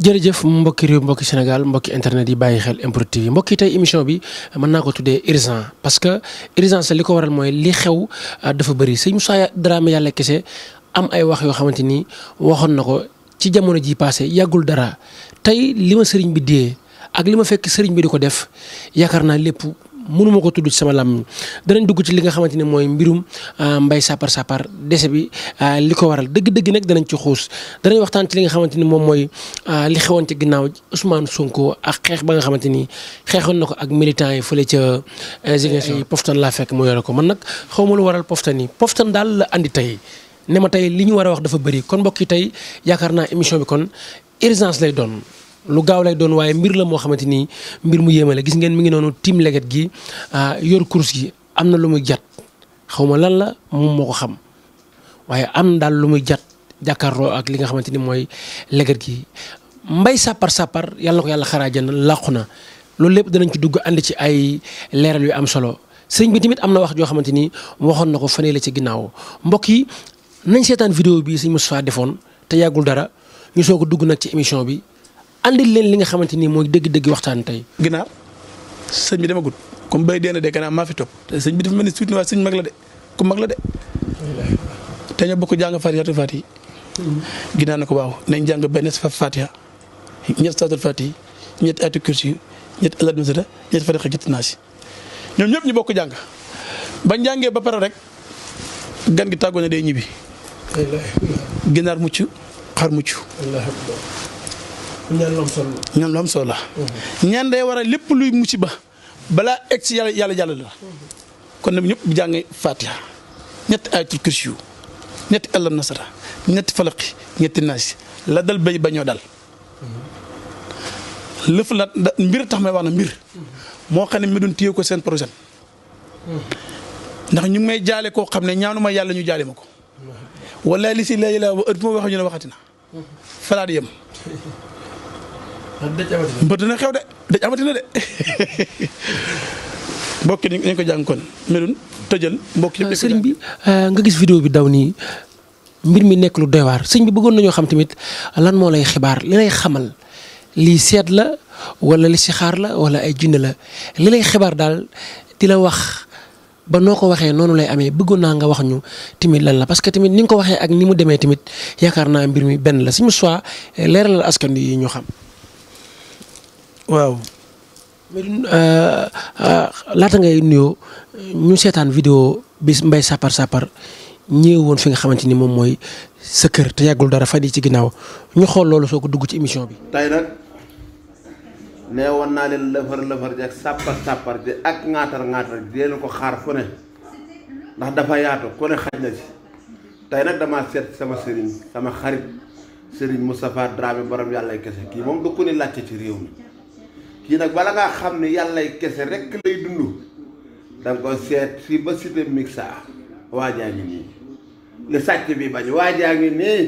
jërëjëf mbokki réew mbokki Sénégal mbokki internet yi bàyyi xel MPROD TV mbokki tey émission bi mën naa ko tuddee urgent parce que urgence li ko waral mooy li xew dafa bëri sëñ Moussa Dramé yàlla kese am ay wax yoo xamante ni waxoon na ko ci jamono ji passé yàggul dara tey li ma sëriñ bi dee ak li ma fekk sëriñ bi di ko def yaakaar naa lépp mënuma ko tudd ci sama lam danañ dugg ci li nga xamante ne mooy mbirum Mbaye Sapar dese bi li ko waral dëgg-dëgg nag danañ ci xuus danañ waxtaan ci li nga xamante ni moom mooy li xewoon ci ginnaaw Ousmane Sonko ak xeex ba nga xamante ni xeexoon na ko ak militants yi fële ca Ziguinchor poftan laa fekk mu yore ko man nag xaw ma lu waral poftan yi poftan daal la andi tey ne ma tey li ñu war a wax dafa bëri kon mbokk yi tey yaakaar naa émission bi kon urgence lay doon lu gaaw lay doon waaye mbir la moo xamante ni mbir mu yéeme la gis ngeen mi ngi noonu tiim leget gi yor course gi am na lu muy jat xaw ma lan la moom moo ko xam waaye am daal lu muy jat jàkkaarloo ak li nga xamante ni mooy leget gi Mbaye Sapar yàlla na ko yàlla xaraajan làqu na loolu lépp danañ ci dugg ànd ci ay leeral yu am solo sëriñ bi tamit am na wax joo xamante ni waxoon na ko fanee la ci ginnaaw mbokk yi nañ seetaan vidéo bi sëñ Moustapha defoon te yàggul dara ñu soog a dugg nag ci émission bi andil leen li nga xamante ni mooy dëgg-dëgg waxtaan tey. ginaar sëñ bi dama gudd comme bay dee na de gannaaw maa fi topp te sëñ bi dafa mel ni suuti waa sëñ mag la de ku mag la de. te ñoo bokk jàng Faatiha Faatiha. ginaar na ko waaw nañ jàng benn Faatiha ñett salaatul Faatiha ñett ayatul kursi ñett alal masada ñett Faatiha ñett naasi ñoom ñëpp ñu bokk jàng bañ jàngee ba pare rek gan gi tàggoo na day ñibbi. ginaar mucc xar mucc. ñaan lu am solo la. ñaan day war a lépp luy musiba balaa egg si yàlla la. kon nag ñëpp bu jàngee Fatiha ñetti ayatul kursi yu ñetti alam nasara ñetti falaqi ñetti naasi la dal bay bañoo dal. lëf la mbir tax may wax na mbir moo xam ne mi doon téye ko seen projet ndax ñu ngi may jaale koo xam ne ñaanuma yàlla ñu jaale ma ko. wala li si la yàlla ëpp ma wax ñu ne waxati na falaat yem. mbër dina xew de daj amati na de mbokk yi nañ ko jàng kon melun tëjal mbokk yëpp. sëriñ bi nga gis vidéo bi daw nii mbir mi nekk lu doy waar sëriñ bi bëggoon nañoo xam tamit lan moo lay xibaar li lay xamal lii seet la wala li si xaar la wala ay jinne la li lay xibaar daal di la wax ba noo ko waxee noonu lay amee bëggoon naa nga wax ñu tamit lan la parce que tamit ni nga ko waxee ak ni mu demee tamit yaakaar naa mbir mi benn la suñu soit leeralal askan yi ñu xam. waaw. laata ngay nuyoo ñu seetaan vidéo bi Mbaye Sapar ñëw woon fi nga xamante ni moom mooy sa kër te yàggul dara fan yi ci ginnaaw ñu xool loolu soo ko dugg ci émission bi. tey nag nee woon naa leen lëfër ji ak sapar ji ak ŋaatar ji leen ko xaar fu ne ndax dafa yaatu ku ne xaj na ci tey nag damaa seet sama sëriñ sama xarit sëriñ Moustapha Dramé borom yàllay kese kii moom du ko ni laajte ci réew mi. kii nag bala ngaa xam ne yàllay kese rekk lay dund danga ko seet fii ba cité mixa waajaa ngi nii li sàcc bi bañ waajaa ngi nii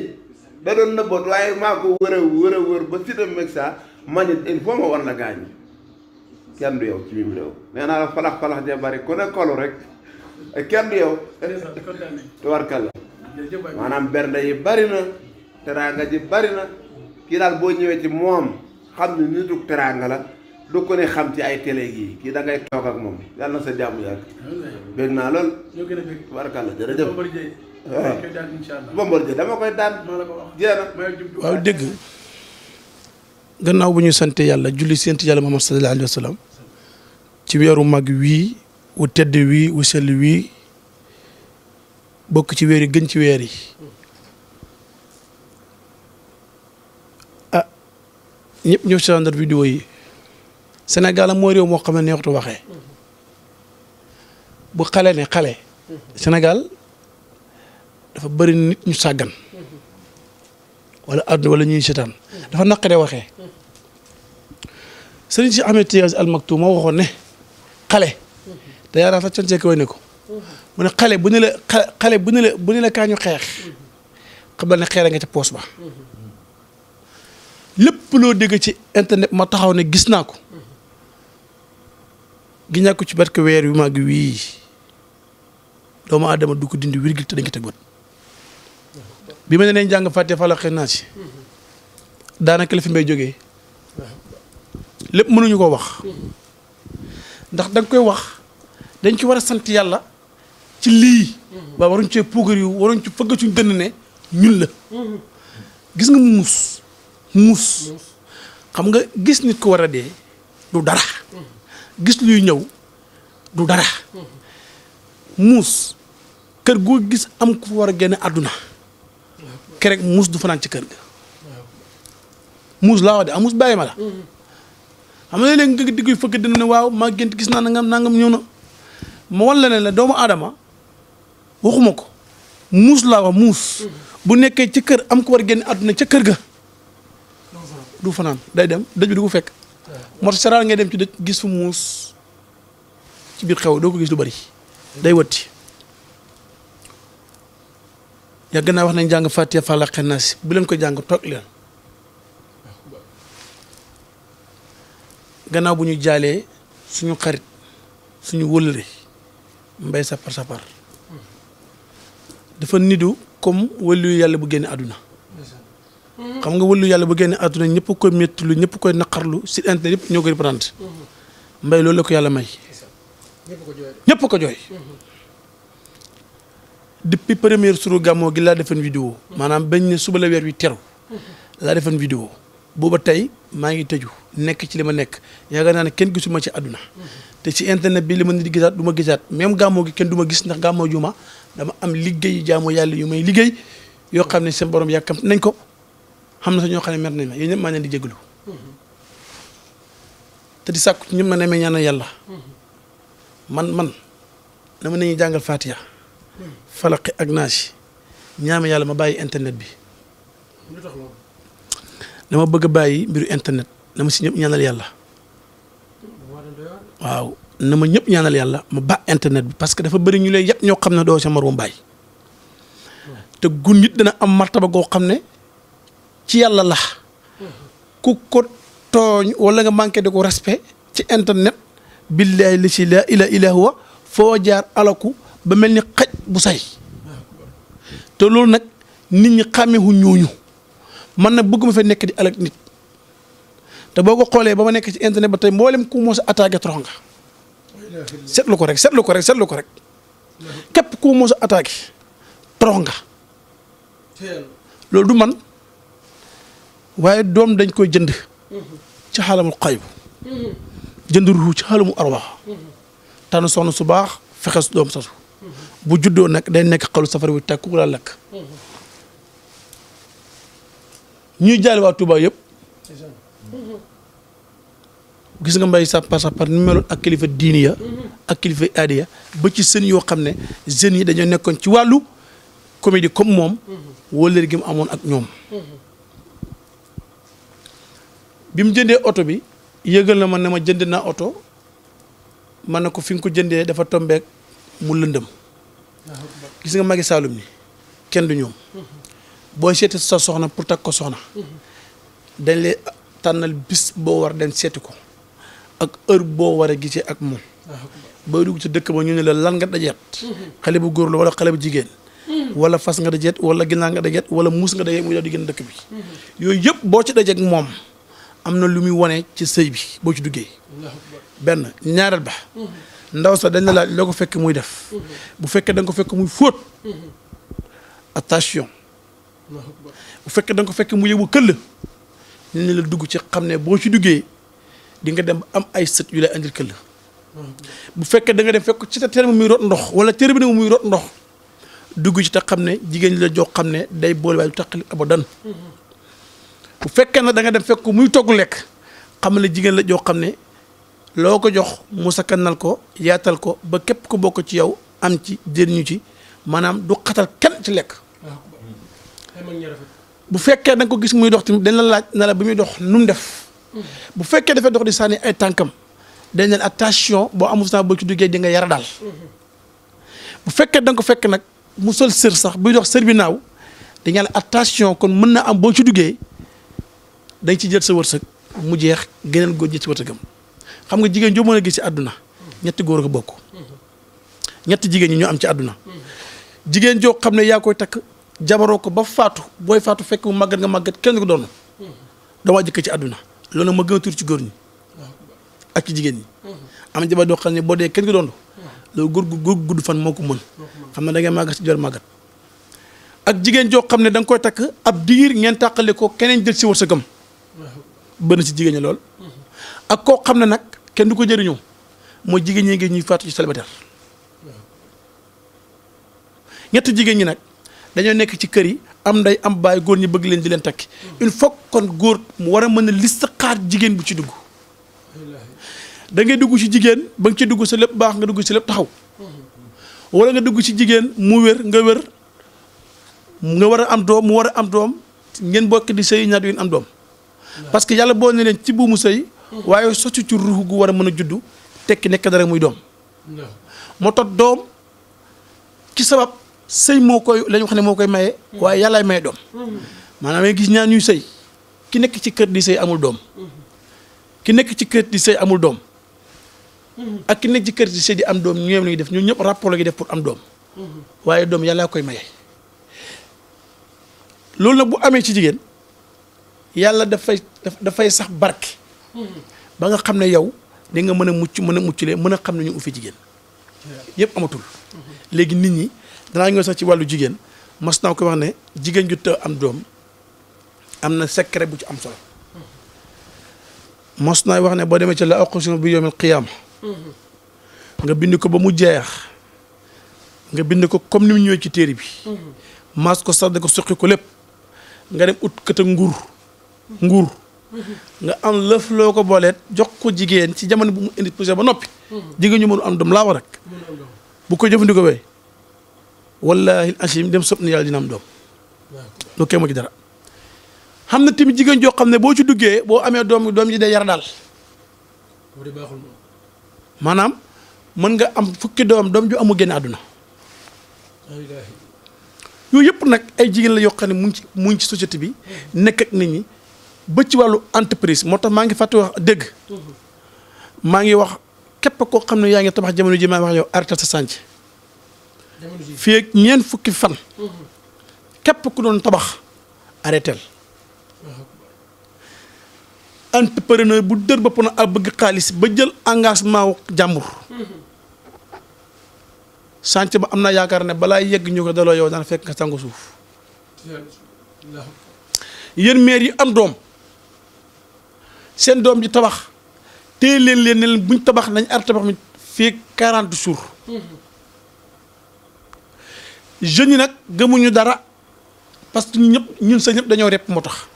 da doon nëbboot waaye maa ko wër ba cité mixa man it il faut ma war la gaañ kenn du yow ci biir réew nee naa la falax ja bari ku ne kolu rek kenn du yow tubarkalla maanaam bernde yi bari na teraanga ji bari na kii daal boo ñëwee ci moom xam ne nitu teraanga la du ko ne xam ci ay télé gii kii da ngay toog ak moom yàlla na sa jàmm yàgg. bëgg naa lool. ñoo gën a bëgg. tubarkalla jërëjëf. Bombardier dama koy daan. waaw dégg gannaaw bu ñu sant yàlla julli sant yàlla Muhammad sallallahu alayhi wa sallam ci weeru mag wii wu tedd wii wu sell wii bokk ci weer yi gën ci weer yi. ah ñëpp ñëw si àndal vidéo yi. Sénégal moo réew moo xam ne neexutu waxee bu xale ne xale Sénégal dafa bëri nit ñu sàggan wala àdduna wala ñuy seetaan dafa naqaree waxee sëriñ si Ahmed Tidiane Al Maktoum moo waxoon ne xale te yaakaar sax can seeki way ne ko mu ne xale bu ne la kaa ñu xeex xamal ne xeere nga ca poos ba lépp loo dégg ci internet ma taxaw ne gis naa ko gi ñàkk ci barke weer wi màgg wii doomu aadama du ko dindi wirgil te dañ ko teg bët bi ma ne nañ jàng fàtte fa la xëy naa si daanaka la fi mbay jógee lépp mënuñu koo wax ndax da nga koy wax dañ ci war a sant yàlla ci lii waaye waruñ cee puugar yu waruñ ci fëgg suñ dënn ne ñun la gis nga muus xam nga gis nit ko war a dee du dara gis luy ñëw du dara muus kër goo gis am ku war a génne àdduna kerek muus du fanaan ci kër ga muus laa wax de muus bàyyi ma la xam nga léegi nga digguy fëgg dina ne waaw maa gént gis naa nangam ñëw na ma wan la ne la doomu aadama waxuma ko muus laa wax muus bu nekkee ci kër am ko war a génne àdduna ca kër ga du fanaan day dem dëj bi du ko fekk moo tax saraal ngay dem ci dëj gis fu muus ci biir xew doo ko gis lu bari day wëtti yàgg naa wax nañ jàng Fatiha Falaq Naas bu leen ko jàng toog leen gannaaw bu ñu jaalee suñu xarit suñu wëllëre mbay sapar dafa nidu comme wëllu yàlla bu génne àdduna xam nga wëllu yàlla bu génne àdduna ñëpp koy métti lu ñëpp koy naqarlu si internet yëpp ñoo koy reprendre mbay loolu la ko yàlla may ñëpp ko jooy depuis première suru gàmmoo gi laa defoon vidéo maanaam bañ ne suba la weer wi teru laa defoon vidéo booba tey maa ngi tëju nekk ci li ma nekk yaakaar naa ne kenn gisuma ci àdduna te ci internet bi li ma nit di gisaat du ma gisaat même gàmmoo gi kenn du ma gis ndax gàmmoo juma dama am liggéey jaamu yàlla yu may liggéey yoo xam ne seen borom yàkkam nañ ko xam na sa ñoo xam ne mer nañ ma yéen ñëpp maa leen di jégalu te di sàkku ñëpp na nemee ñaanal yàlla man dama nañuy jàngal Fatiha Falaq ak Naas ñaame yàlla ma bàyyi internet bi dama bëgg a bàyyi mbiru internet na ma si ñëpp ñaanal yàlla waaw na ma ñëpp ñaanal yàlla ma ba internet bi parce que dafa bëri ñu lay yëpp ñoo xam ne doo sa moroom bàyyi te gun nit dana am martaba goo xam ne ci yàlla la ku ko tooñ wala nga manqué de ko respect ci internet billahi li si la ilaha illa huwa foo jaar alaku ba mel ni xaj bu say te loolu nag nit ñi xàmmeewu ñooñu man nag bëgguma fa nekk di alak nit te boo ko xoolee ba ma nekk ci internet ba tey mboolem ku mos a attaqué torox nga seetlu ko rek képp ku mos a attaqué torox nga loolu du man waaye doom dañ koy jënd ci xaalamul xayb jënd ruux ci xaalamu arwaax tànn soxna su baax fexe doom sasu bu juddoo nag day nekk xalu safara wi tàkk ku la lakk ñuy jaale waa Touba yëpp gis nga mbay sapar ni meloon ak kilifa diini ya ak kilifa aada ya ba ci sën yoo xam ne jeunes yi dañoo nekkoon ci wàllu comédie comme moom wóllëre gi mu amoon ak ñoom bi mu jëndee oto bi yëgal na ma ne ma jënd naa oto man ne ko fi nga ko jëndee dafa tombeek mu lëndëm gis nga magi Saalum ni kenn du ñoom booy seeti sa soxna pour takk ko soxna dañ lay tànnal bis boo war dem seeti ko ak heure boo war a gisee ak moom booy dugg ci dëkk ba ñu ne la lan nga dajeet xale bu góor la wala xale bu jigéen wala fas nga dajeet wala ginnaaw nga dajeet wala muus nga dajeet muy daw di génn dëkk bi yooyu yëpp boo ci dajeek moom am na lu muy wane ci sëy bi boo ci duggee benn ñaareel ba ndaw sax dañ la laaj loo ko fekk muy def bu fekkee da nga ko fekk muy fóot attention bu fekkee da nga ko fekk mu yëbu këll ñu ne la dugg ci xam ne boo ci duggee di nga dem am ay sët yu lay andil këll bu fekkee da nga dem fekk ci ta tere muy rot ndox wala tere bi ne muy rot ndox dugg ci te xam ne jigéen ñi la jox xam ne day boole waaye du taqali abadan bu fekkee nag da nga dem fekk muy togg lekk xam ne jigéen la jox xam ne loo ko jox mu sakkanal ko yaatal ko ba képp ko bokk ci yow am ci jëriñu ci maanaam du xatal kenn ci lekk bu fekkee da nga ko gis muy dox tamit dañ la laaj na la bi muy dox nu mu def bu fekkee dafay dox di sànni ay tànkam dañ leen attention boo amul saa boo ci duggee di nga yara daal bu fekkee da nga ko fekk nag mu sol sër sax buy dox sër bi naaw dañ la attention kon mën na am boo ci duggee dañ ci jël sa wërsëg mu jeex geneen góor ji ci wërsëgam xam nga jigéen joo mën a gis ci àdduna ñetti góor ko bokk ñetti jigéen ñi ñoo am ci àdduna jigéen joo xam ne yaa koy takk jabaroo ko ba faatu booy faatu fekk mu màggat nga màggat kenn ko doon dama jëkk ci àdduna loolu nag ma gën a tuuti ci góor ñi ak ci jigéen ñi am na jabar doo xam ne boo dee kenn ko doon loolu góor gudd fan moo ko mën xam ne da ngay màggat ci jor màggat ak jigéen joo xam ne da nga koy takk ab diir ngeen tàqale ko keneen jël si wërsëgam bëri ci jigéen ñi lool ak koo xam ne nag kenn du ko jëriñoo mooy jigéen ñi ngi ñuy faatu ci célibataire ñetti jigéen ñi nag dañoo nekk ci kër yi am nday am baay góor ñi bëgg leen di leen takki il faut kon góor mu war a mën a listixaar jigéen bu ci dugg da ngay dugg ci jigéen ba nga ci dugg sa lépp baax nga dugg si lépp taxaw wala nga dugg ci jigéen mu wér nga war a am doom mu war a am doom ngeen bokk di sëy ñaar yéen am doom parce que yàlla boo ne leen ci buumu sëy waaye sotti ci ruux gu war a mën a juddu tekki nekk dara muy doom moo tax doom ci sabab sëy moo koy la ñu wax ne moo koy maye waaye yàllaay maye doom maanaam ngay gis ñaar ñuy sëy ki nekk ci kër di sëy amul doom ki nekk ci kër di sëy amul doom ak ki nekk ci kër di sëy di am doom ñoom la ñuy def ñun ñëpp rapport la ñuy def pour am doom waaye doom yàllaa koy maye loolu nag bu amee ci jigéen yàlla dafay sax barke ba nga xam ne yow di nga mën a mucculee mën a xam ne ñu ufi jigéen yëpp amatul léegi nit ñi danaa ñëw sax ci wàllu jigéen mas naa ko wax ne jigéen ju të am doom am na secret bu ci am solo mos naa wax ne boo demee ci la aqsimu bi yawmil qiyaama nga bind ko ba mu jeex nga bind ko comme ni mu ñëwee ci téere bi maas ko sax da ko suqi ko lépp nga dem ut kët ak nguur nga am lëf loo ko booleet jox ko jigéen ci jamono bu mu indi poussé ba noppi jigéen ñu mënu am doom laa war rek bu ko jëfandikoo wee wallaahi asim dem sob na yàlla dina am doom lu kee ma ci dara xam na tamit jigéen joo xam ne boo ci duggee boo amee doom ji day yar daal maanaam mën nga am fukki doom ju amu génn àdduna yooyu yëpp nag ay jigéen la yoo xam ne mu ngi ci société bi nekk ak nit ñi ba ci wàllu entreprise moo tax maa ngi fàtte wax dégg maa ngi wax képp koo xam ne yaa ngi tabax jamono ji maa ngi wax yow arrêté sa sànc fii ak ñeent fukki fan képp ku doon tabax arrêtel entrepreneur bu dër bopp na ak bëgg xaalis ba jël engagement wu jàmbur sànc ba am naa yaakaar ne balaa yegg ñu ko daloo yow dana fekk nga sangu suuf yéen maire yi am doom seen doom ji tabax téye leen ne leen buñ tabax nañ ar tabax mi fii 40 jours jeunes yi nag gëmuñu dara parce que ñun sa ñëpp dañoo rep moo tax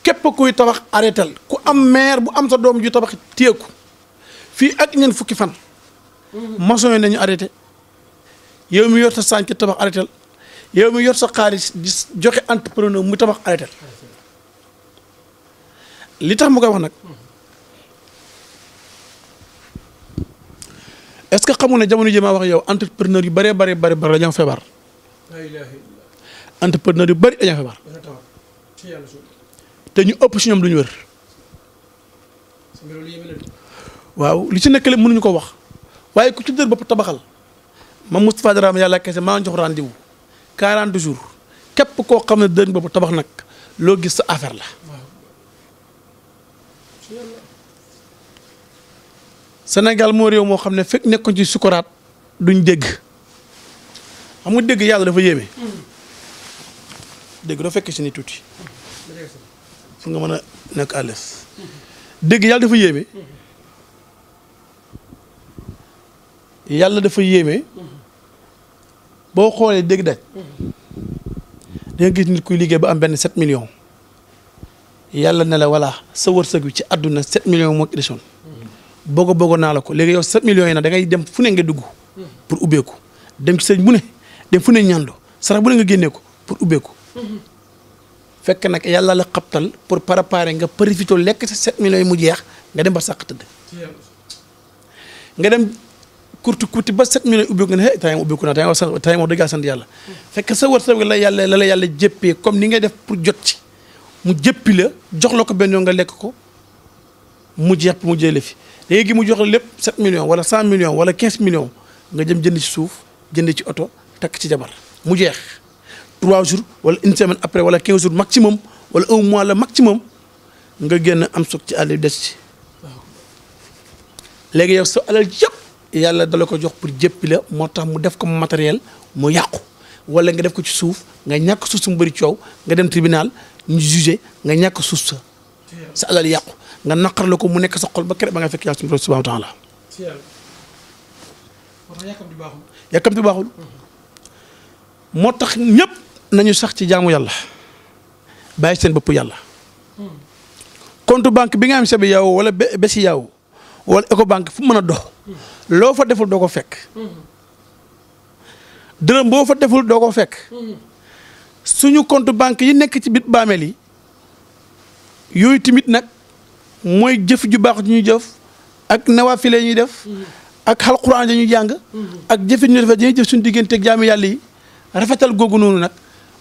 képp kuy tabax arrêtel ku am maire bu am sa doom ju tabax téyeku fii ak ñeen fukki fan maçon yi nañu arrêté yow mi yor sa sànc tabax arrêtel yow mi yor sa xaalis di joxe entrepreneur mu tabax arrêtel li tax mu koy wax nag est-ce que xamu ne jamono ji ma wax yow entrepreneur yu bari dañoo feebar entrepreneur yu bari dañoo feebar te ñu ëpp si ñoom duñu wër waaw li ci nekk la mënuñu ko wax waaye ku ci dër bopp tabaxal ma Moustapha Dramé yàlla kese maa jox rendez-vous 40 jours képp koo xam ne dër bopp tabax nag loo gis sa affaire la Sénégal moo réew moo xam ne fekk nekkoon ci sukuraat duñ dégg xam nga dégg yàlla dafa yéeme dégg doo fekk si ni tuuti fu nga mën a nekk à l'aise dégg yàlla dafa yéeme boo xoolee dégg daj da nga gis nit kuy liggéey ba am benn 7 millions yàlla ne la voilà sa wërsëg wi ci àdduna 7 millions moo ko desoon bëgg naa la ko léegi yow 7 millions yi nag da ngay dem fu ne nga dugg pour ubbeeku dem ci sëñ bu ne dem fu ne ñando sarax bu ne nga génnee ko pour ubbeeku fekk nag yàlla la xabtal pour préparer nga profité lekk sa 7 millions yi mu jeex nga dem ba sàq tëdd nga dem kurti ba 7 millions ubbeeku nga ne tey ma ubbeeku naa tey wax dëgg sant yàlla fekk sa wërsëg la yàlla jëppee comme ni ngay def pour jot ci mu jëppi la jox la ko benn yoon nga lekk ko mu jeex mu jëlee fi léegi mu jox la lépp 7 millions wala 100 millions wala 15 millions nga jëm jënd ci suuf jënd ci oto takk ci jabar mu jeex 3 jours wala une semaine après wala 15 jours maximum wala 1 mois la maximum nga génn am suq ci àll bi des ci léegi yow sa alal yëpp yàlla dala ko jox pour jëppi la moo tax mu def ko matériel mu yàqu wala nga def ko ci suuf nga ñàkk suuf su mu bëri coow nga dem tribunal ñu jugé nga ñàkk suuf sa alal yàqu nga naqar la ko mu nekk sa xol ba kere ba nga fekk yàlla suñu borom subhanahu wa taala yàkkamti baaxul moo tax ñëpp nañu sax ci jaamu yàlla bàyyi seen bopp yàlla compte banque bi nga am sabi yow wala bési yow wala Ecobank fu mën a dox loo fa deful doo ko fekk dërëm boo fa deful doo ko fekk suñu compte banque yi nekk ci biir baameel yi yooyu tamit nag mooy jëf ju baax ju ñuy jëf ak nawaafile ñuy def ak alxuraan dañuy jàng ak jëfit ñu defee dañuy jëf suñu digganteeg jaami yàlla yi rafetal googu noonu nag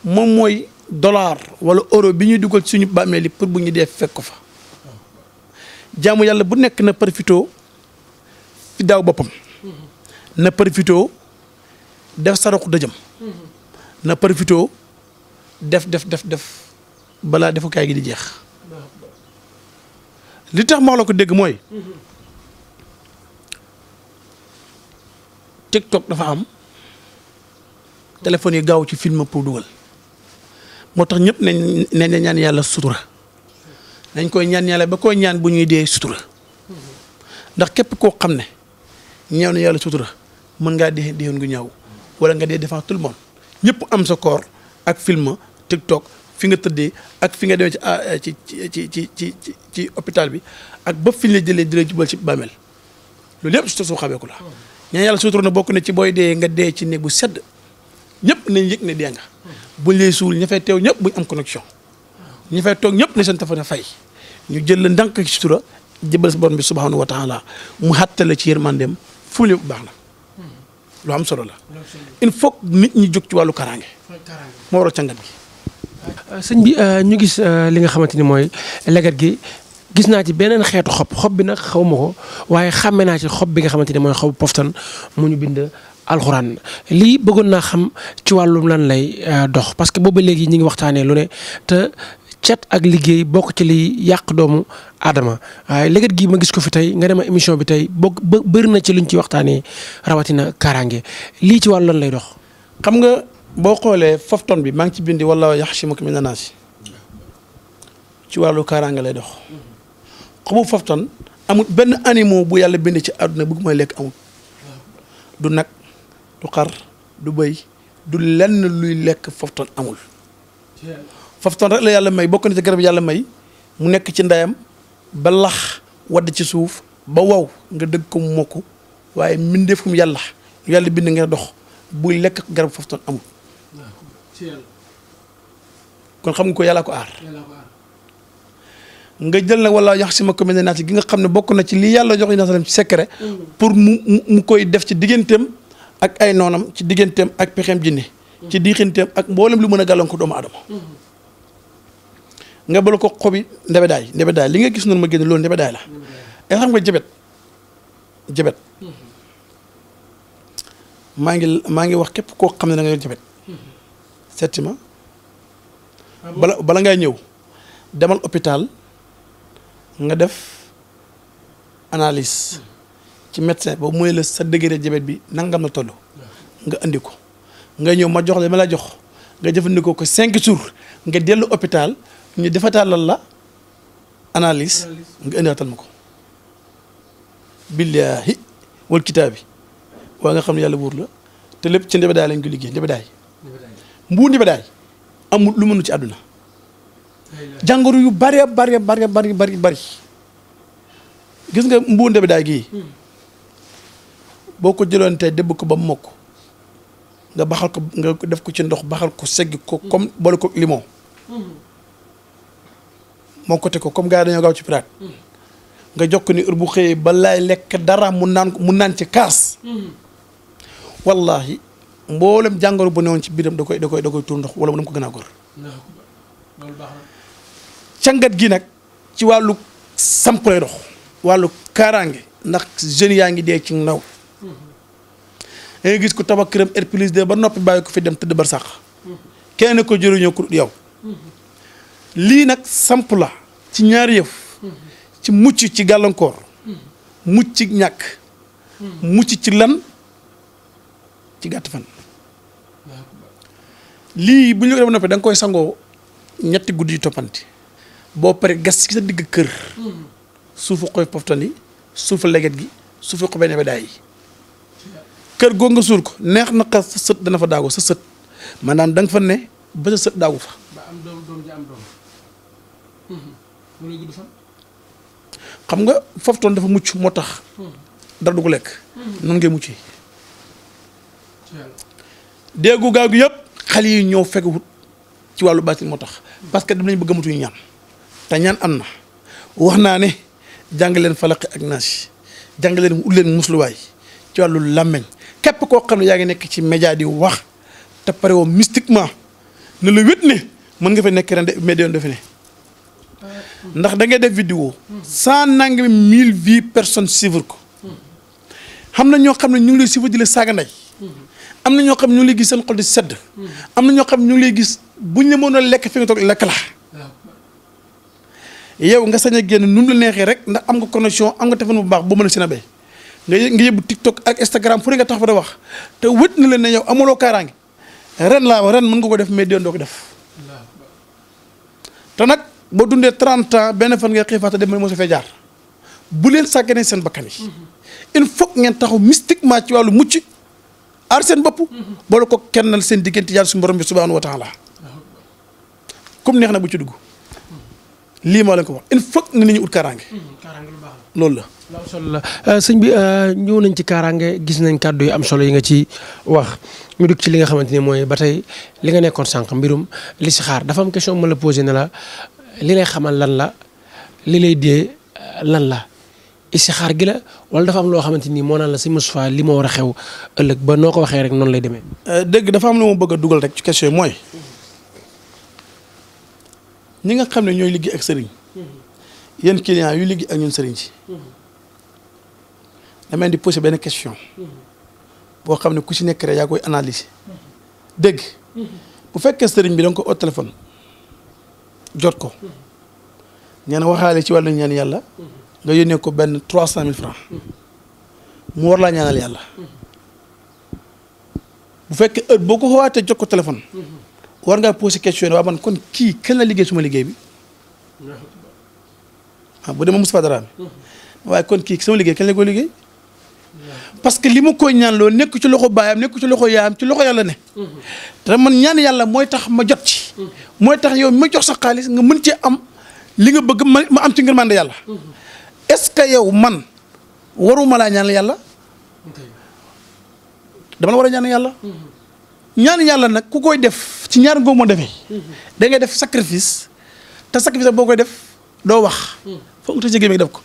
moom mooy dollar wala euro bi ñuy dugal suñu bàmmeel yi pour bu ñu dee fekk ko fa jaamu yàlla bu nekk na profito fi daaw boppam na profito def saraxu dëjëm na profito def balaa defukaay gi di jeex li tax ma wax la ko dégg mooy TikTok dafa am téléphone yi gaaw ci film pour dugal moo tax ñëpp nañ ñaan yàlla sutura nañ koy ñaan yàlla ba koy ñaan bu ñuy dee sutura ndax képp koo xam ne ñëw na yàlla sutura mën ngaa dee déewoon gu ñaaw wala nga dee devant tout le monde ñëpp am sa koor ak film TikTok fi nga tëddee ak fi nga demee ci hôpital bi ak ba fi ñu la jëlee di la jubal ci bàmmeel loolu yëpp su xabeeku la ñaan yàlla sutura na bokk na ci booy dee nga dee ci néeg bu sedd ñëpp nañ yëg ne dee nga buñ lay suul ña fay teew ñëpp buñ am connexion ñi fay toog ñëpp ne seen téléphone fay ñu jël la ndànk ci sutura jëbal sa borom bi subhanahu wa taala mu xàttale ci yërmandeem fu mu baax na lu am solo la il faut nit ñi jóg ci wàllu kaaraange moo waral càngat gi. sëñ bi ñu gis li nga xamante ni mooy leget gi gis naa ci beneen xeetu xob bi nag xaw ma ko waaye xàmme naa ci xob bi nga xamante ni mooy xobu poftan mu ñu bind alxuraan lii bëggoon naa xam ci wàllum lan lay dox parce que boobu léegi ñi ngi waxtaanee lu ne te cet ak liggéey bokk ci liy yàq doomu aadama waaye leget gi ma gis ko fi tey nga dem émission bi tey bëri na ci luñ ci waxtaanee rawatina kaaraange lii ci wàllu lan lay dox. xam nga boo xoolee fofton bi maa ngi ci bindi wala yaxsimuka mina naas ci wàllu kaaraange lay dox xobu fofton amul benn animal bu yàlla bind ci àdduna bëgg mooy lekk amul du nag du xar du bëy du lenn luy lekk fofton amul fofton rek la yàlla may bokk na ci garab yàlla may mu nekk ci ndeyam ba lax wadd ci suuf ba wow nga dëgg ko mu mokk waaye mbindeefum yàlla bind nga dox buy lekk garab fofton amul kon xam nga ko yàlla ko aar nga jël nag wala yax si ma commune naati gi nga xam ne bokk na ci li yàlla jox yi ci secret pour mu koy def ci digganteem ak ay noonam ci digganteem ak pexeem jinne ci diixanteem ak mboolem lu mën a gàllankoor doomu adama nga bala ko xobi ndebedaay li nga gis noonu ma génne loolu ndebedaay la ay xam nga jabet maa ngi wax képp koo xam ne da nga yor jabet setti ma bala ngay ñëw demal hôpital nga def analyse ci médecin boobu mooy la sa degré jabet bi nangam la toll nga andi ko nga ñëw ma jox la ma la jox nga jëfandikoo ko 5 jours nga dellu hôpital ñu defataalal la analyse nga indiwaatal ma ko billaahi wal kitaabi waa nga xam ne yàlla buur la te lépp ci ndebedaay lañ ko liggéey ndebedaay mbuu ndebedaay amul lu mënu ci àdduna jàngoro yu bari gis nga mbuu ndebedaay gii boo ko jëloon tey dëbb ko ba mokk nga baxal ko nga def ko ci ndox baxal ko segg ko comme boole ko limon moo ko te ko comme gars yi dañoo gaaw ci piraat nga jox ko ni heure bu xëyee ba laay lekk dara mu naan ci kaas wallahi mboolem jàngoro bu newoon ci biiram da koy tuur ndox wala mu dem ko gën a góor càngat gi nag ci wàllu samp lay dox wàllu kaaraange ndax jeunes yaa ngi dee ci ndaw da ngay gis ko tabax këram R+2 ba noppi bàyyi ko fi dem tëdd bar sax kenn ko jëriñoo ku yow lii nag samp la ci ñaari yëf ci mucc ci gàllankoor mucc ci ñàkk mucc ci lan ci gàtt fan lii bu ñu ko def noppee da nga koy sangoo ñetti guddi yu toppante boo paree gas ci sa digg kër suufu xoy poftan yi suufu leget gi suufu xobee nebedaay yi kër goo nga suul ko neex na xas sa sët dana fa daagu sa sët maanaam da nga fa ne ba sa sët daagu fa. ba am doom ji am doom. mu lay gudd fan. xam nga poftan dafa mucc moo tax dara du ko lekk. noonu ngay muccee. déggu gaaw gi yëpp xale yi ñoo fekk wut ci wàllu baatin moo tax parce que dinañ bëgg amatuñu ñaan te ñaan am na wax naa ne jàng leen falaqi ak naas jàng leen ut leen musluwaay ci wàllu làmmeñ képp koo xam ne yaa ngi nekk ci média di wax te pare woo mystiquement ne la wét ne mën nga fa nekk ren de mais déwén defe ne ndax da ngay def vidéo 100 000 personnes suivre ko xam na ñoo xam ne ñu ngi lay suivre di la saaga ndey am na ñoo xam ne ñu ngi lay gis seen xol di sedd am na ñoo xam ne ñu ngi lay gis buñ la mën a lekk fi nga toog lekk la yow nga sañ a génn nu mu la neexee rek ndax am nga connexion am nga téléphone bu baax boo mën a sinabee nga yëbbu TikTok ak Instagram fu ne nga tax fa da wax te wét na leen ne yow amuloo kaaraange ren laa wax ren mën nga ko def mais déwén doo ko def te nag boo dundee 30 ans benn fan ngay xiifaata dem moo sa fee jaar bu leen sàgganee seen bakkan yi il faut ngeen taxaw mystiquement ci wàllu mucc aar seen bopp boole ko kennal seen diggante yàlla suñu borom bi subhanahu wa taala comme neex na bu ci dugg lii moo leen ko wax il faut que nit ñi ut kaaraange loolu la. am solo la sëñ bi ñëw nañ ci kaaraange gis nañ kàddu yu am solo yi nga ci wax ñu dugg ci li nga xamante ni mooy ba tey li nga nekkoon sànq mbirum listixaar dafa am question ma la posé ne la li lay xamal lan la li lay dee lan la istixaar gi la wala dafa am loo xamante ni moo naan la sëñ Moustapha li ma war a xew ëllëg ba noo ko waxee rek noonu lay demee. dëgg dafa am lu ma bëgg a dugal rek ci question mooy ñi nga xam ne ñooy liggéey ak sëriñ yéen clients yu liggéey ak ñun sëriñ si damay di poser benn question boo xam ne ku si nekk rek yaa koy analyser dégg bu fekkee sëriñ bi da nga ko au téléphone jot ko ñaan waxaale ci wàllu ñaan yàlla nga yónnee ko benn 300 000 francs mu war laa ñaanal yàlla bu fekkee heure boo ko xawaatee jot ko téléphone war ngaa poser question waa man kon kii kenn la liggéey suma liggéey bi bu dee ma Moustapha Dramé waaye kon kii sama liggéey kenn la ko liggéey parce que li ma koy ñaan loolu nekk ci loxo baayam nekk ci loxo yaayam ci loxo yàlla ne te man ñaan yàlla mooy tax ma jot ci mooy tax yow ma jox sa xaalis nga mën cee am li nga bëgg ma am ci ngërmande yàlla est-ce que yow man waruma laa ñaan yàlla dama la war a ñaan yàlla ñaan yàlla nag ku koy def ci ñaar ngoo moo defee da ngay def sacrifice te sacrifice boo koy def doo wax foog nga tëjee gémmiñ def ko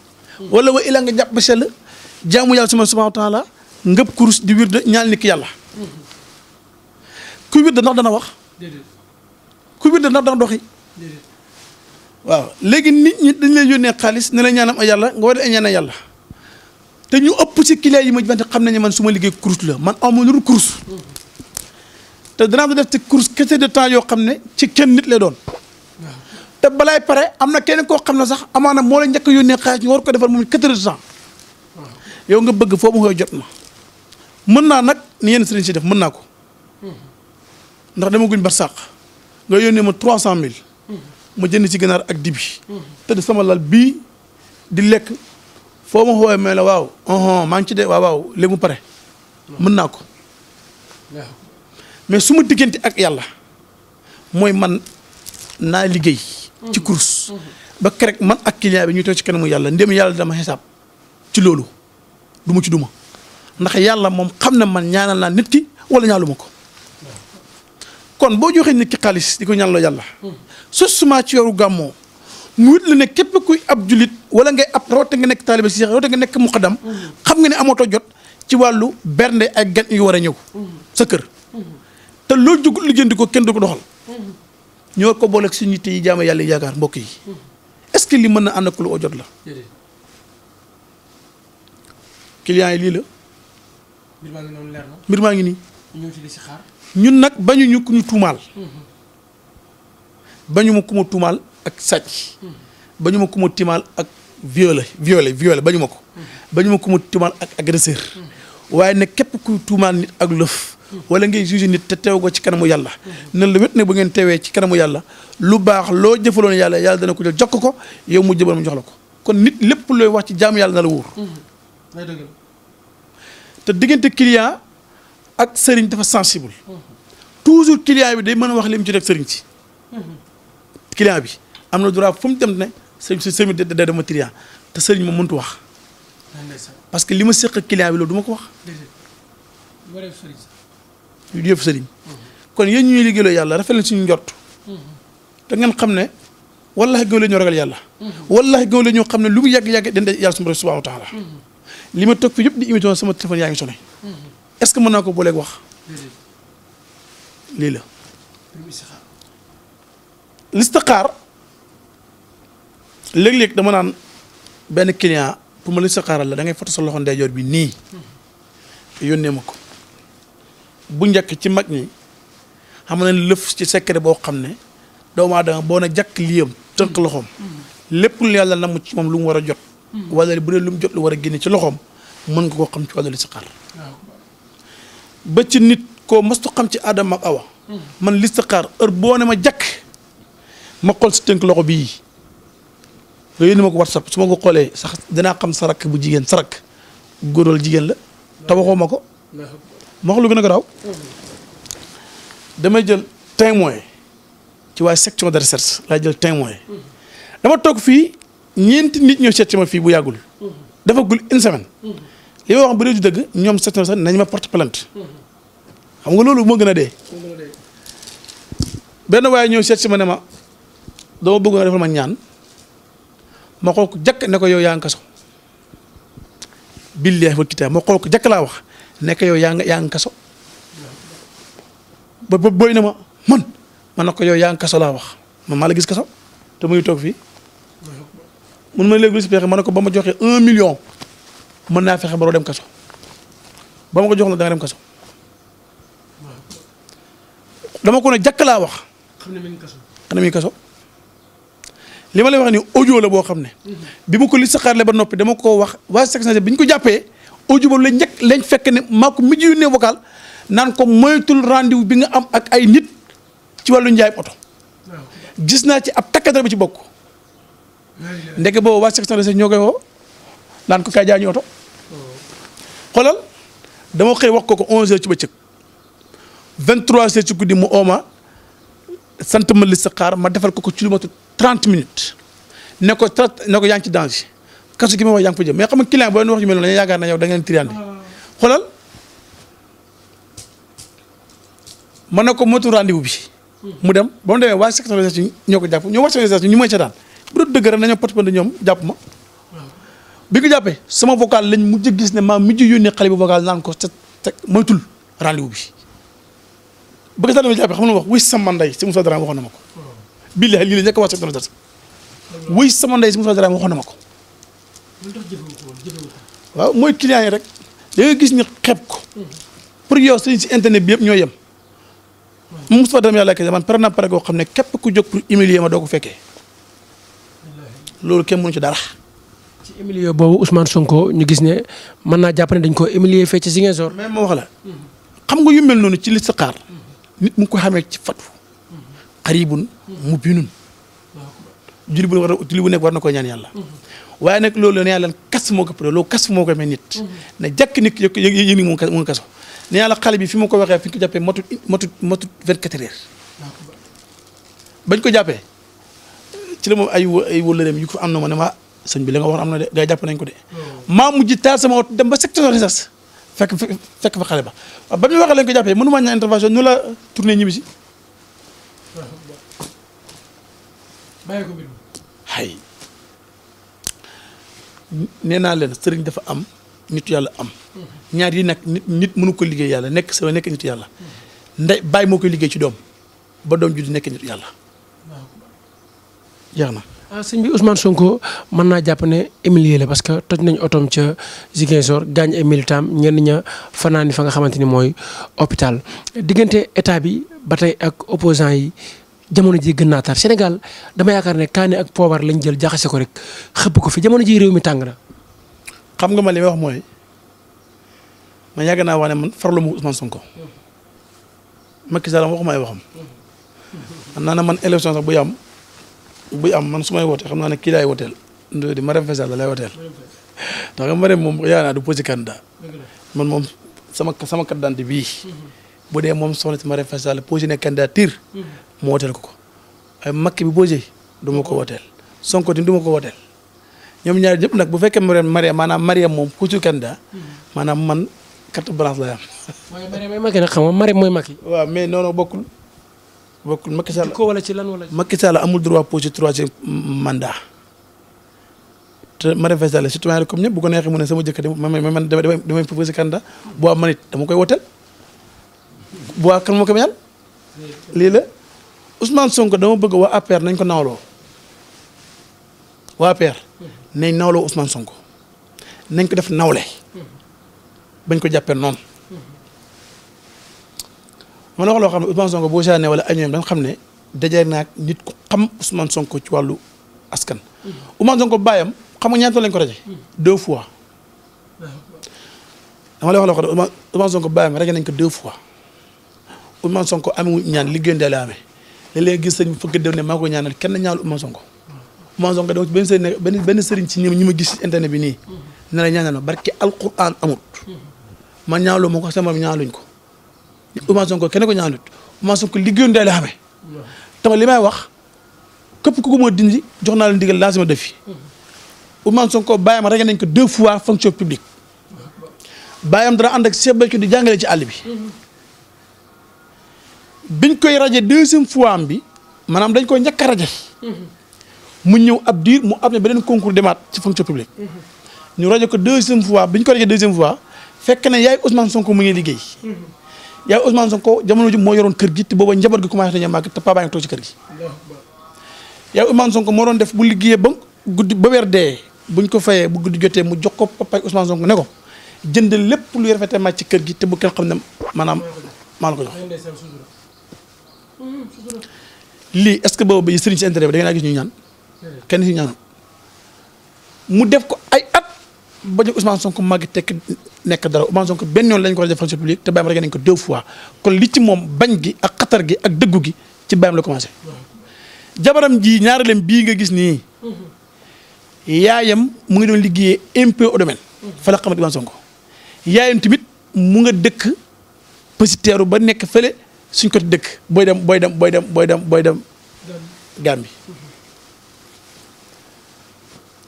wala wa ila nga jàpp ba sell jaamu yàlla subhanahu wa taala ngëb kurus di wirde ñaan nit ki yàlla ku wirde ndax dana wax ku wirde ndax dana doxi waaw léegi nit ñi dañ lay yónnee xaalis ne la ñaanam ay yàlla nga war a ñaanal yàlla te ñu ëpp ci client yi ma jëfante xam nañu man su ma liggéey kurus la man amu lu kurus te danaa ko def ci course quantité de temps yoo xam ne ci kenn nit lay doon te balaay pare am na kenn koo xam ne sax amaana moo la njëkk a yónnee xaalis ñu war ko defal moom 4 heures de temps yow nga bëgg foofu nga koy jot ma mën naa nag ni yenn sëriñ si def mën naa ko ndax dama guñ ba sàq nga yónnee ma 300 000 ma jënd ci ganaar ak dibi te sama lal bii di lekk foo ma xoolee mais la waaw maa ngi ci de waaw léegi mu pare mën naa ko mais su ma diggante ak yàlla mooy man naa liggéey ci course ba kerek man ak client bi ñuy toog ci kanamu yàlla ndem yàlla dama xisaab ci loolu du ma ci duma ndax yàlla moom xam na man ñaanal naa nit ki wala ñaaluma ko kon boo joxee nit ki xaalis di ko ñaanaloo yàlla sustement ci yoru gàmmoo mu wit la ne képp kuy ab julit wala ngay ab rawate nga nekk taaliba si rawate nga nekk muqaddam xam nga ne amootoo jot ci wàllu bernde ay gan yu war a ñëw sa kër te loolu jógul lijjanti ko kenn du ko doxal ñu war ko booleeg suñu yitte yi jaama yàlla yaakaar mbokk yi est-ce que li mën na ànd ak lu oo jot la client yi lii la mbir maa ngi nii ñun nag bañu ñu ku ñu tuumaal bañu ma ku ma tuumaal ak sàcc bañu ma ku ma timaal ak violé bañu ma ko bañu ma ku ma timaal ak agresseur waaye ne képp kuy tuumaal nit ak lëf wala ngay juge nit te teew ko ci kanamu yàlla ne la wét ne bu ngeen teewee ci kanamu yàlla lu baax loo jëfaloon yàlla yàlla dana ko jël jokk ko yow mu jëbal mu jox la ko kon nit lépp looy wax ci jaamu yàlla na la wóor te diggante client ak sëriñ dafa sensible toujours client bi day mën a wax li mu ci def sëriñ si client bi am na droit fu mu dem ne sëriñ bi da dama client te sëriñ moom mënut wax parce que li ma séq client bi loolu du ma ko wax yu yëf sëriñ kon yéen ñuy liggéeyloo yàlla rafet leen suñu njort te ngeen xam ne wallahi gëw la ñoo ragal yàlla wallahi gëw la ñoo xam ne lu mu yàgg-yàgg den de yàlla subhanahu wa taala li ma toog fi yëpp di émission sama téléphone yaa ngi sonné est-ce que mën naa ko booleeg wax lii la listixaar léeg-léeg dama naan benn client pour ma listixaaral la da ngay foto sa loxo ndeyjoor bi nii yónnee ma ko bu njëkk ci mag ñi xam na lëf ci secret boo xam ne doomu aadama boo na jàkk liyam tënk loxoom lépp lu yàlla namm ci moom lu mu war a jot wala bu dee lu mu jot lu war a génne ci loxoom mën nga koo xam ci wàllu listixaar ba ci nit koo mostu xam ci Adama ak Awa man listixaar heure boo ne ma jàkk ma xool si tënk loxo bii nga yónni ma ko WhatsApp su ma ko xoolee sax dinaa xam sa rakk bu jigéen sa rakk góoral jigéen la te waxoo ma ko ma wax lu gën a garaaw damay jël témoin ci waaye section de recherche laay jël témoin dama toog fii ñeenti nit ñoo seet ci ma fii bu yàggul dafa gul une semaine li ma wax bu dee du dëgg ñoom seet na sax nañ ma porte plainte xam nga loolu moo gën a dee benn waaye ñëw seet si ma ne ma dama bëgg nga defal ma ñaan ma xool ko jàkk ne ko yow yaa ngi kaso billaahi wal kitaab ma xool ko jàkk laa wax nekk yow yaa ngi kaso ba booy na ma man na ko yow yaa ngi kaso laa wax man maa la gis kaso te muy toog fii mun ma léegi lu si pexe ma ne ko ba ma joxee 1 million mën naa fexe ba doo dem kaso ba ma ko jox la da nga dem kaso dama ko ne jàkk laa wax xam ne mi ngi kaso li ma lay wax ni audio la boo xam ne bi ma ko li saxaarle ba noppi dama ko wax waa section bi ñu ko jàppee audio boobu lañ fekk ne maa ko mujj yu ne vocal naan ko moytul rendez-vous bi nga am ak ay nit ci wàllu njaay oto gis naa ci ab takkadara bi ci bokk ndeke boobu waa section de ñoo koy woo naan ko kaay jaay ñu oto xoolal dama xëy wax ko 11h ci bëccëg 23h ci guddi mu ooma sant ma listixaar ma defal ko ci lu matu 30 minutes ne ko yaa ngi ci danger kasu gi ma wax yaa ngi fa jëm mais xam nga client boo leen wax yu mel noonu dañuy yaakaar na yow da ngeen triandi xoolal ma ne ko motu rendez-vous bi mu dem ba mu demee waa section de recherche ñoo ko jàpp ñoo waa section de recherche ñu may seetaan bu doon dëgg rek nañoo porte ñoom jàpp ma bi ko jàppee sama vocal lañ mujj gis ne maa mujj yónnee xale bi vocal naan ko te moytul rendez-vous bi bëgg saa dama jàppee xam nga wax wuy sama ndey si Moussa Dramé waxoon na ma ko billahi lii la njëkk a wax section de recherche wuy sama ndey si Moussa Dramé waxoon na ma ko waaw mooy client yi rek da nga gis ñu xeeb ko pour yow sëñ si internet bi yëpp ñoo yem Moussa Dramé yàlla kese man pare naa pare koo xam ne képp ku jóg pour humilier ma doo ko fekkee loolu kenn mënu ci dara. ci humilier boobu Ousmane Sonko ñu gis ne mën naa jàpp ne dañ koo humilier fee ci Ziguinchor. mais ma wax la xam nga yu mel noonu ci listixaar nit mu ngi ko xamee ci fatu xaribun mu binun julli bu war a julli bu nekk war na koy ñaan yàlla waaye nag loolu nee naa leen kas moo ko loolu kas moo ko may nit ne jàkk nit yëg ni mu ngi kaso nee naa la xale bi fi ma ko waxee fi ñu ko jàppee matut 24 heures bañ ko jàppee ci la moom ay wëllëreem yu ko am na ma ne ma sëñ bi la nga wax am na de gars yi jàpp nañ ko de maa mujj taal sama oto dem ba section de recherche fekk fa xale ba waaw ba ñu waxee lañ ko jàppee mënu maa ñaan intervention ñu la tourné ñibbi si bàyyi ko mbir mi hay nee naa leen sëriñ dafa am nitu yàlla am ñaar yi nag nit mënu ko liggéey yàlla nekk sa nekk nitu yàlla ndey bàyyi moo koy liggéey ci doom ba doom juddi nekk nitu yàlla jeex na. sëñ bi Ousmane Sonko mën naa jàpp ne humilier la parce que toj nañ otoom ca Ziguinchor gaañ ay militant ñenn ña fanaani fa nga xamante ni mooy hôpital diggante état bi ba tey ak opposants yi jamono ji gën naa tar Sénégal dama yaakaar ne kaani ak poobar lañ jël jaxase ko rek xëpp ko fi jamono ji réew mi tàng na. xam nga ma li may wax mooy man yàgg naa wax ne man farlu mu Ousmane Sonko Macky Sall waxuma ay waxam man naa ne man élection sax buy am man su may wootee xam naa ne kii laay wooteel di Marème Faye Sall lay wooteel ndax nga Marème moom yaa naa du posé candidat man moom sama carte d'identité bii bu dee moom soxna si Marème Faye Sall posé ne candidature mu wooteel ko waaye Macky bi posé du ma ko wooteel Sonko tamit du ma ko wooteel ñoom ñaar ñëpp nag bu fekkee Mariam moom posé candidat maanaam man carte blanche lay am. waaye Mariam mooy Macky nag xam nga Mariam mooy Macky. waaw mais non bokkul Macky Sall. ko wala ci lan wala. Macky Sall amul droit posé troisième mandat te Marème Faye Sall citoyen comme ñëpp bu ko neexee mu ne sama jëkkër man damay proposé candidat bu am man it dama koy wooteel bu waa kan moo ko bañal lii la Ousmane Sonko dama bëgg waa APR nañ ko nawloo waa APR nañ nawloo Ousmane Sonko nañ ko def nawle bañ ko jàppee noonu man wax loo xam ne Ousmane Sonko boo saanee wala añoom da nga xam ne dajee naag nit ku xam Ousmane Sonko ci wàllu askan. Ousmane Sonko bàyyam xam nga ñaata lañ ko raje 2 fois dama lay wax loo xam ne Ousmane Sonko bàyyam raje nañ ko 2 fois Ousmane Sonko amee ñaan liggéey ndee la amee léeg-léeg gis sëñ fëgg dem ne maa ko ñaanal kenn ñaanal Ousmane Sonko Ousmane Sonko dama benn sëriñ benn sëriñ ci ñi ma gis internet bi nii ne la ñaanal ma barke alquran amut man ñaanaloo moo ko sama ñaanuñ ko Ousmane Sonko kenn ko ñaanuut Ousmane Sonko liggéeyu ndee la amee tama li may wax képp ku ko moo dindi jox naa la ndigal lancé ma défi Ousmane Sonko bàyyam rek nañ ko 2 fois fonction publique bàyyam dana ànd ak Cheikh Béthio di jàngale ci àll bi biñ koy raje 2e fois am bi maanaam dañ koy njëkk a raje mu ñëw ab diir mu am ne beneen concours demaat ci fonction publique ñu rajo ko 2e fois biñ ko raje 2e fois fekk na yaay Ousmane Sonko mu ngi liggéey yaay Ousmane Sonko jamono ji moo yoroon kër gi te booba njaboot gi commencé nañu màgg te paa baa ngi toog ci kër gi yaay Ousmane Sonko moo doon def bu liggéeyee ba guddi ba weer dee buñ ko fayee bu guddi jotee mu jox ko papaay Ousmane Sonko ne ko jëndal lépp luy rafetee màcc ci kër gi te bu kenn xam ne maanaam maa la ko jox lii est-ce que boobu ba sëriñ si intérêt bi da ngeen a gis ñu ñaan kenn si ñaanu mu def ko ay at ba ñu Ousmane Sonko màgg tekk nekk dara Ousmane Sonko benn yoon lañ ko def fonction publique te bàyyam rek nañ ko 2 fois kon li ci moom bañ gi ak xatar gi ak dëggu gi ci bàyyam la commencé jabaram ji ñaareelem bii nga gis nii yaayam mu ngi doon liggéeyee impôt au domaine fa la xamante Ousmane Sonko yaayam tamit mu nga dëkk Pesiteeru ba nekk fële suñ ko dëkk booy dem Gàmbi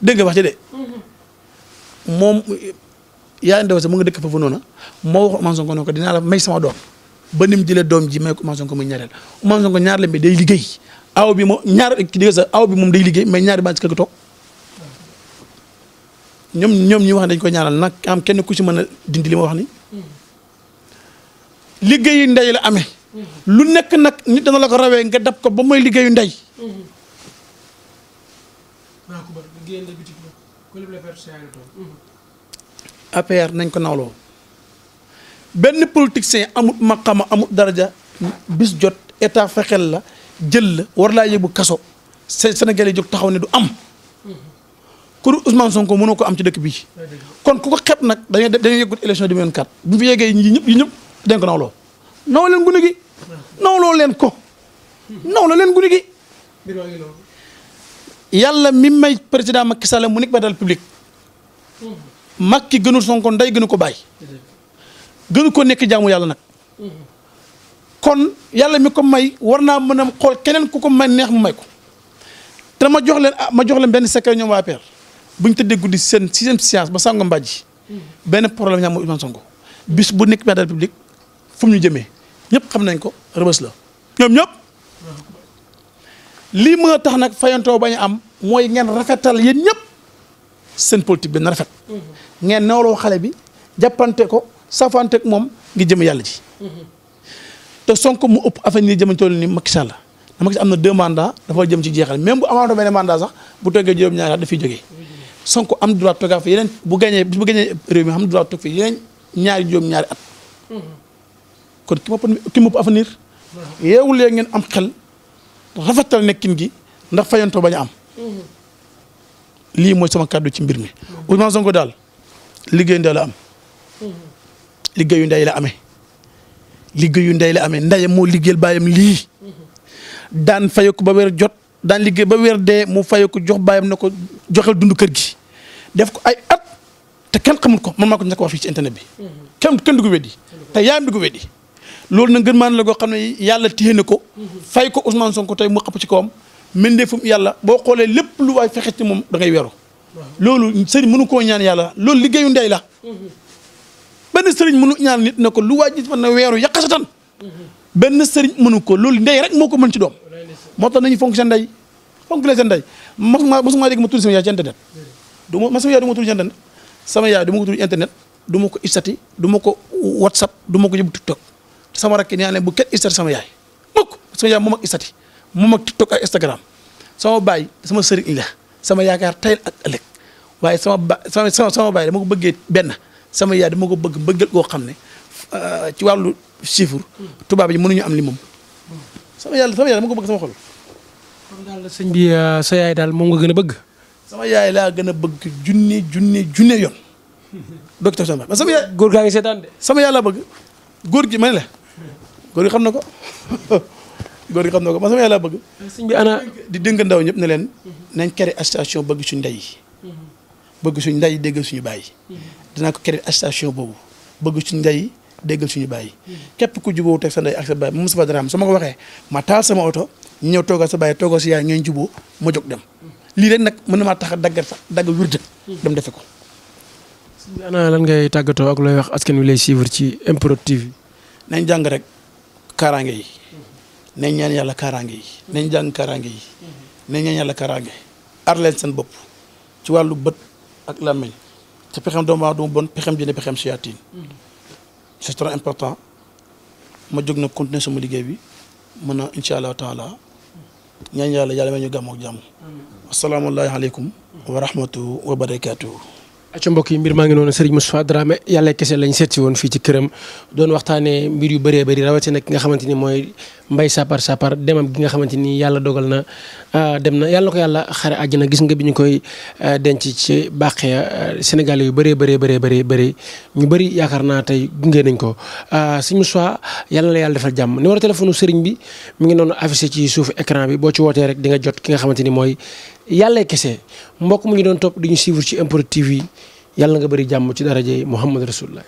dégg nga wax ci de moom yaa ndew sa mu nga dëkk foofu noonu moo wax Ousmane Sonko ne ko dinaa la may sama doom ba ni mu jëlee doom ji may ko Ousmane Sonko muy ñaareel Ousmane Sonko ñaar la bi day liggéey aw bi moom ñaar ki dégg sa aw bi moom day liggéey mais ñaari baa ci kër gi toog ñoom ñi wax dañ ko ñaanal nag am kenn ku ci mën a dindi li ma wax ni liggéeyu ndey la amee lu nekk nag nit dana la ko rawee nga dab ko ba mooy liggéeyu ndey APR nañ ko nawloo benn politicien amut maqama amut daraja bis jot état fexeel la jël la war laa yóbbu kaso Sénégal yi jóg taxaw ne du am ku Ousmane Sonko mënoo ko am ci dëkk bii kon ku ko xeeb nag dañuy yeggut élection 2024 bu ñu fi yeggee yi ñëpp dañ ko nawloo naw leen gune gi nawloo leen ko nawloo leen gune gi yàlla mi may président Macky Sall mu nekk ba dal public Macky gënul Sonko nday gënu ko bàyyi gënu ko nekk jaamu yàlla nag kon yàlla mi ko may war naa mën a xool keneen ku ko may neex mu may ko te ma jox leen benn secret ñoom waa APR bu ñu tëddee guddi seen science ba sàngo mbàjji benn problème ñaam mooy Ousmane Sonko bis bu nekk ba dal public fu mu ñu jëmee ñëpp xam nañ ko rëbës la ñoom ñëpp lii mën a tax nag fayantoo bañ a am mooy ngeen rafetal yéen ñëpp seen politique bi na rafet ngeen nawloo xale bi jàppante ko safante ak moom ngi jëm yàlla ji te Sonko mu ëpp affaire yi jëm toll ni Macky Sall Macky Sall am na 2 mandats dafa jëm ci jeexal même bu amaatoo benn mandat sax bu toggee juróom-ñaari at dafiy jógee Sonko am droit toogaa fa yeneen bu gañee réew mi am droit toog fi yeneen ñaari juróom-ñaari at kon ki ma ëpp avenir yeewul lee ngeen am xel rafetal nekkin gi ndax fayantoo bañ a am lii mooy sama kàddu ci mbir mi Ousmane Sonko daal liggéeyu ndey la am liggéeyu ndey la amee liggéeyu ndey la amee ndeyam moo liggéeyal baayam lii daan faye ko ba weer jot daan liggéey ba weer dee mu faye ko jox baayam ne ko joxel dund kër gi def ko ay at te kenn xamul ko man maa ko njëkk wax fii ci internet bi kenn du ko weddi te yaayam du ko weddi loolu nag gën maan la goo xam ne yàlla téye na ko fay ko Ousmane Sonko tey mu xëpp ci kawam mbindeefum yàlla boo xoolee lépp lu waay fexe ci moom da ngay weeru loolu sëriñ mënu koo ñaan yàlla loolu liggéeyu ndey la benn sëriñ mënu ñaan nit ne ko lu waay gis mën na weeru yàqasatan benn sëriñ mënu ko loolu ndey rek moo ko mën ci doom moo tax nañu fonk seen ndey fonk leen seen ndey mosuma dégg ma tudd sama yaay ci internet sama yaay du ma tudd ci internet sama yaay du ma ko tudd internet du ma ko istati du ma ko whatsapp du ma ko yóbbu tiktok sama rakk nee na bu kenn istati sama yaay mukk sama yaay moom ak istati moom ak tiktok ak instagram sama baay sama sëriñ la sama yaakaar tey ak ëllëg waaye sama baay dama ko bëggee benn sama yaay dama ko bëgg bëggal koo xam ne ci wàllu chiffre tubaab yi mënuñu am li moom sama yaay dama ko bëgg sama xol. kon daal sëñ bi sa yaay daal moom nga gën a bëgg. sama yaay laa gën a bëgg junne yoon. docteur Samba sama yaay góor gaa ngi seetaan de. sama yaay laa bëgg góor gi ma ne la góor gi xam na ko góor gi xam na ko man sama yaay laa bëgg. sëñ bi ana di dénk ndaw ñëpp ne leen nañ créé station bëgg suñ ndey bëgg suñ ndey déggal suñu baay dinaa ko créé station boobu bëgg suñ ndey déggal suñu baay képp ku jubóo teg sa ndey ak sa baay Moustapha Dramé su ma ko waxee ma taal sama oto ñëw toogal sa baay toogal si yaay ngeen jubóo ma jóg dem lii rek nag mën na maa tax a dagg wirde dem defe ko. ana lan ngay tàggatoo ak looy wax askan wi lay suivre ci MPROD TV. nañ jàng rek kaaraange yi nañ ñaan yàlla kaaraange yi nañ jàng kaaraange yi nañ ñaan yàlla kaaraange aar leen seen bopp ci wàllu bët ak làmmiñ te pexem doomu aadama bon pexem jëne pexem siyaatiin c'est très important ma jóg na continuer sama liggéey bi mën a incha allah taala ñaan yàlla may ñu gàmm ak jàmm asalaamaaleykum wa rahmatuhu wa barakatuhu. acca mbokk yi mbir maa ngi noonu Serigne Moustapha Dramé yàlla kese lañ seet si woon fii ci këram doon waxtaanee mbir yu bëree bëri rawatina ki nga xamante ni mooy Mbaye Sapar demam gi nga xamante ni yàlla dogal na dem na yàlla na ko yàlla xare àjjana gis nga bi ñu koy denc ci bàqee Sénégal yu bëree bëri ñu bëri yaakaar naa tey gunge nañ ko Serigne Moustapha yàlla la yàlla defal jàmm numéro téléphone Serigne bi mi ngi noonu affiché ci suufu écran bi boo ci wootee rek di nga jot ki nga xamante ni mooy yàlla kese mbokk mu ñu doon topp di ñu suivre ci MPROD TV yàlla nga bëri jàmm ci darajay Muhammad Rasulullah